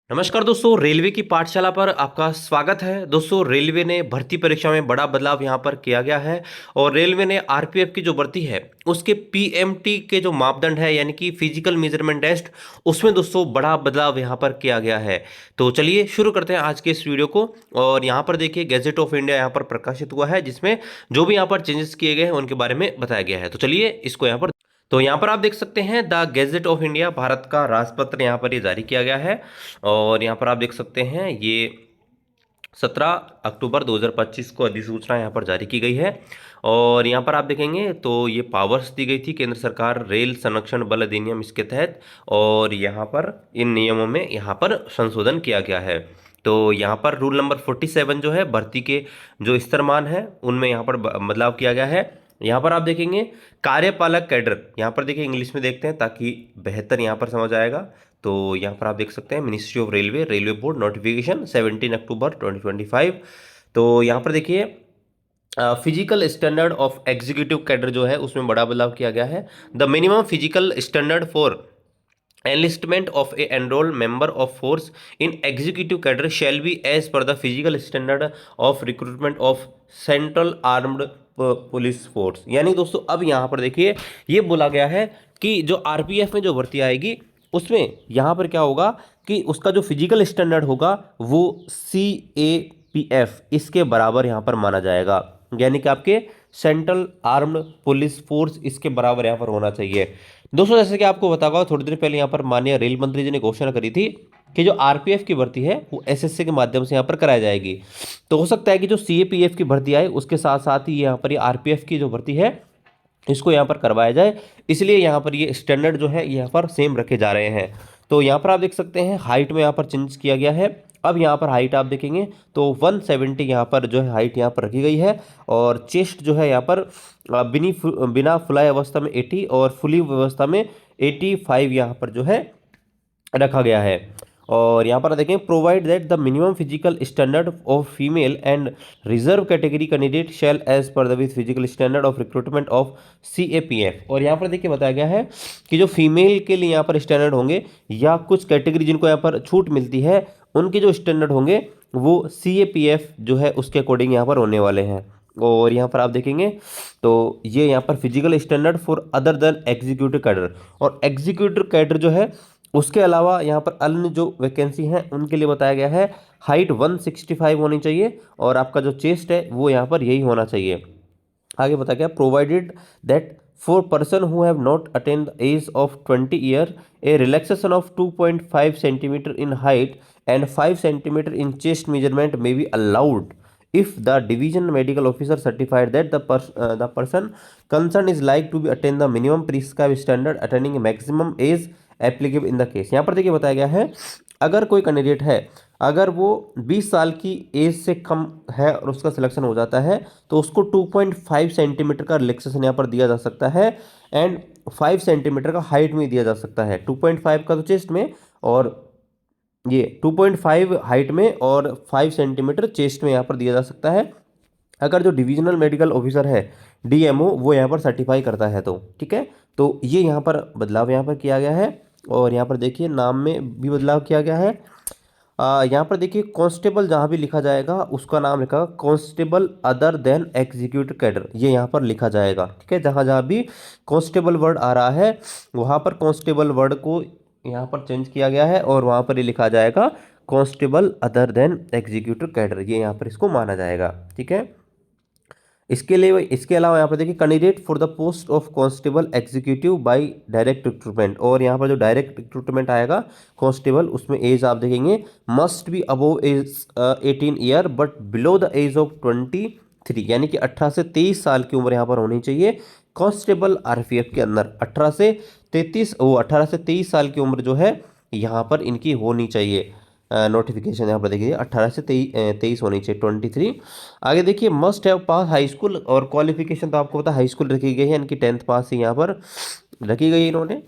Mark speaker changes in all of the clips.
Speaker 1: नमस्कार दोस्तों, रेलवे की पाठशाला पर आपका स्वागत है। दोस्तों, रेलवे ने भर्ती परीक्षा में बड़ा बदलाव यहाँ पर किया गया है और रेलवे ने आरपीएफ की जो भर्ती है उसके पीएमटी के जो मापदंड है यानी कि फिजिकल मेजरमेंट टेस्ट, उसमें दोस्तों बड़ा बदलाव यहाँ पर किया गया है। तो चलिए शुरू करते हैं आज के इस वीडियो को। और यहाँ पर देखिए, गैजेट ऑफ इंडिया यहाँ पर प्रकाशित हुआ है जिसमें जो भी यहाँ पर चेंजेस किए गए हैं उनके बारे में बताया गया है। तो चलिए इसको यहाँ पर, तो यहाँ पर आप देख सकते हैं the gadget of India, Bharat का राजपत्र यहाँ पर ये जारी किया गया है। और यहाँ पर आप देख सकते हैं ये 17 अक्टूबर 2025 को अधिसूचना यहाँ पर जारी की गई है। और यहाँ पर आप देखेंगे तो ये पावर्स दी गई थी केंद्र सरकार रेल संरक्षण बल अधिनियम इसके तहत, और यहाँ पर इन नियमों में यहाँ पर संशोधन किया गया है। तो यहाँ पर रूल नंबर 47 जो है भर्ती के जो स्तरमान है उनमें यहाँ पर बदलाव किया गया है। यहाँ पर आप देखेंगे कार्यपालक कैडर, यहाँ पर देखिए इंग्लिश में देखते हैं ताकि बेहतर यहाँ पर समझ आएगा। तो यहाँ पर आप देख सकते हैं ministry of railway railway board notification 17 अक्टूबर 2025। तो यहाँ पर देखिए physical standard of executive cadre जो है उसमें बड़ा बदलाव किया गया है। The minimum physical standard for enlistment of a enrolled member of force in executive cadre shall be as per the physical standard of recruitment of central armed police force. यानी दोस्तों अब यहाँ पर देखिए ये बोला गया है कि जो आरपीएफ में जो भर्ती आएगी उसमें यहाँ पर क्या होगा कि उसका जो फिजिकल स्टैंडर्ड होगा वो CAPF इसके बराबर यहाँ पर माना जाएगा। यानी कि आपके सेंट्रल आर्म्ड पुलिस फोर्स इसके बराबर यहाँ पर होना चाहिए। दोस्तों, जैसे कि आपको बताऊंगा थोड़ी देर पहले यहाँ पर माननीय रेल मंत्री जी ने घोषणा करी थी कि जो आरपीएफ की भर्ती है वो एसएससी के माध्यम से यहाँ पर कराई जाएगी। तो हो सकता है कि जो सीएपीएफ की भर्ती आए उसके साथ साथ ही यहाँ पर ये आरपीएफ की जो भर्ती है इसको यहाँ पर करवाया जाए, इसलिए यहाँ पर ये स्टैंडर्ड जो है यहाँ पर सेम रखे जा रहे हैं। तो यहाँ पर आप देख सकते हैं हाइट में यहाँ पर चेंज किया गया है। अब यहाँ पर हाइट आप देखेंगे तो 170 यहाँ पर जो है हाइट यहाँ पर रखी गई है। और चेस्ट जो है यहाँ पर बिना फुलाई अवस्था में 80 और फुली अवस्था में 85 यहाँ पर जो है रखा गया है। और यहाँ पर देखें provide that the minimum physical standard of female and reserve category candidate shall as per the with physical standard of recruitment of CAPF। और यहाँ पर देखिए बताया गया है कि जो फीमेल के लिए यहाँ पर स्टैंडर्ड होंगे या कुछ कैटेगरी जिनको यहाँ पर छूट मिलती है उनके जो स्टैंडर्ड होंगे वो CAPF जो है उसके अकॉर्डिंग यहाँ पर होने वाले हैं। और यहाँ पर आप देखेंगे तो ये यहाँ पर physical standard for other than executive cadre, और एग्जीक्यूटिव कैडर जो है उसके अलावा यहाँ पर अन्य जो वैकेंसी हैं उनके लिए बताया गया है हाइट 165 होनी चाहिए और आपका जो चेस्ट है वो यहाँ पर यही होना चाहिए। आगे बताया गया provided that for person who have not attain the age of 20 year a relaxation of 2.5 centimeter in height and 5 centimeter in chest measurement may be allowed if the division medical officer certified that the person concerned is like to be attain the minimum prescribed standard attaining a maximum age applicable in the case। यहाँ पर देखिए बताया गया है अगर कोई candidate है अगर वो 20 साल की एज से कम है और उसका सिलेक्शन हो जाता है तो उसको 2.5 सेंटीमीटर का रिलैक्सेशन यहाँ पर दिया जा सकता है एंड 5 सेंटीमीटर का हाइट में दिया जा सकता है। 2.5 का तो चेस्ट में और ये 2.5 हाइट में और 5 सेंटीमीटर चेस्ट में यहाँ पर दिया जा सकता है अगर जो डिविजनल मेडिकल ऑफिसर है DMO वो यहाँ पर सर्टिफाई करता है तो ठीक है। तो ये यहाँ पर बदलाव यहाँ पर किया गया है। और यहाँ पर देखिए नाम में भी बदलाव किया गया है। यहाँ पर देखिए कांस्टेबल जहाँ भी लिखा जाएगा उसका नाम लिखा constable other than executive cadre, ये यहाँ पर लिखा जाएगा ठीक है। जहाँ जहाँ भी कांस्टेबल वर्ड आ रहा है वहाँ पर कांस्टेबल वर्ड को यहाँ पर चेंज किया गया है और वहाँ पर ये लिखा जाएगा constable other than executive cadre, ये यहाँ पर इसको माना जाएगा ठीक है। इसके अलावा यहाँ पर देखिए candidate for the post of constable executive by direct recruitment, और यहाँ पर जो डायरेक्ट रिक्रूटमेंट आएगा कांस्टेबल उसमें एज आप देखेंगे must be above age 18 year but below the age of 23, यानी कि 18 से 23 साल की उम्र यहाँ पर होनी चाहिए कांस्टेबल आरपीएफ के अंदर। 18 से 23 साल की उम्र जो है यहाँ पर इनकी होनी चाहिए। नोटिफिकेशन यहाँ पर देखिए 18 से 23 होनी चाहिए 23। आगे देखिए must have pass high school, और क्वालिफिकेशन तो आपको पता हाई स्कूल रखी गई है यानी कि 10th पास ही यहाँ पर रखी गई है इन्होंने।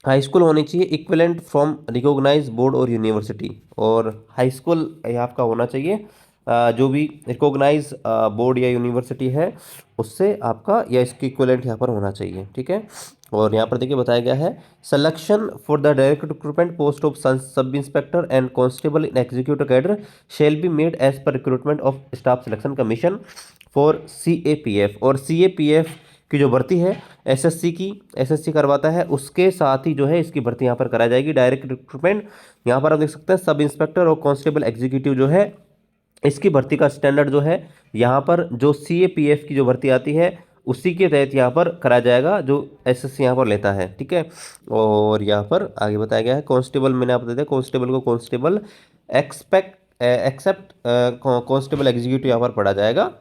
Speaker 1: हाई स्कूल होनी चाहिए इक्विवेलेंट फ्रॉम रिकॉग्नाइज बोर्ड और यूनिवर्सिटी, और हाई स्कूल आपका होना चाहिए जो भी रिकॉग्नाइज बोर्ड या यूनिवर्सिटी है उससे आपका या इसकी इक्विवेलेंट यहाँ पर होना चाहिए ठीक है। और यहाँ पर देखिए बताया गया है selection for the direct recruitment post of sub inspector and constable in executive cadre shall be made as per recruitment of staff selection commission for CAPF. और सीएपीएफ की जो भर्ती है एसएससी करवाता है, उसके साथ ही जो है इसकी भर्ती यहाँ पर कराई जाएगी। डायरेक्ट रिक्रूटमेंट यहाँ पर आप देख सकते हैं सब इंस्पेक्टर और कांस्टेबल एग्जीक्यूटिव जो है इसकी भर्ती का स्टैंडर्ड जो है यहाँ पर जो सीएपीएफ की जो भर्ती आती है उसी के तहत यहाँ पर कराया जाएगा जो एसएससी यहाँ पर लेता है। ठीक है, और यहाँ पर आगे बताया गया है कांस्टेबल, मैंने आपको बताया कांस्टेबल को कांस्टेबल एक्सेप्ट कांस्टेबल एग्जीक्यूटिव यहाँ पर पढ़ा जाएगा।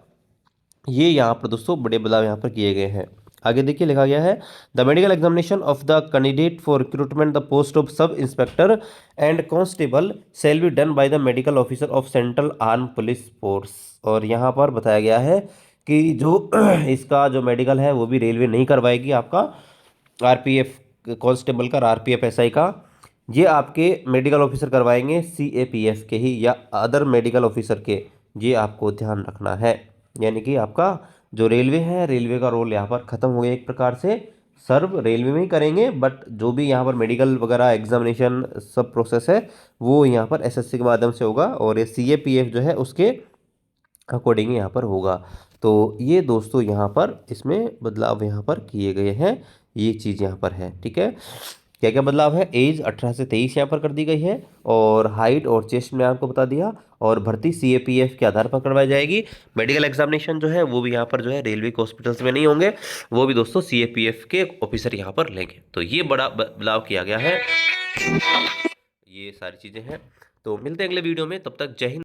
Speaker 1: ये यहाँ पर दोस्तों बड़े बदलाव यहाँ पर किए गए हैं। आगे देखिए लिखा गया है the medical examination of the candidate for recruitment the post of sub inspector and constable shall be done by the medical officer of central arm police force. और यहाँ पर बताया गया है कि जो इसका जो मेडिकल है वो भी रेलवे नहीं करवाएगी, आपका आरपीएफ कांस्टेबल का, आरपीएफ एसआई का, ये आपके मेडिकल ऑफिसर करवाएंगे सीएपीएफ के ही या अदर मेडिकल ऑफिसर के। ये आपको ध्यान रखना है, यानी कि आपका जो रेलवे है, रेलवे का रोल यहाँ पर ख़त्म हो गया एक प्रकार से। सर्व रेलवे में ही करेंगे, बट जो भी यहाँ पर मेडिकल वगैरह एग्जामिनेशन सब प्रोसेस है वो यहाँ पर एसएससी के माध्यम से होगा और ये सीएपीएफ जो है उसके अकॉर्डिंग यहाँ पर होगा। तो ये दोस्तों यहाँ पर इसमें बदलाव यहाँ पर किए गए हैं, ये चीज़ यहाँ पर है। ठीक है, क्या क्या बदलाव है, एज 18 से 23 यहाँ पर कर दी गई है और हाइट और चेस्ट में आपको बता दिया, और भर्ती सीएपीएफ के आधार पर करवाई जाएगी। मेडिकल एग्जामिनेशन जो है वो भी यहाँ पर जो है रेलवे के हॉस्पिटल्स में नहीं होंगे, वो भी दोस्तों सीएपीएफ के ऑफिसर यहाँ पर लेंगे। तो ये बड़ा बदलाव किया गया है, ये सारी चीज़ें हैं। तो मिलते हैं अगले वीडियो में, तब तक जय हिंद।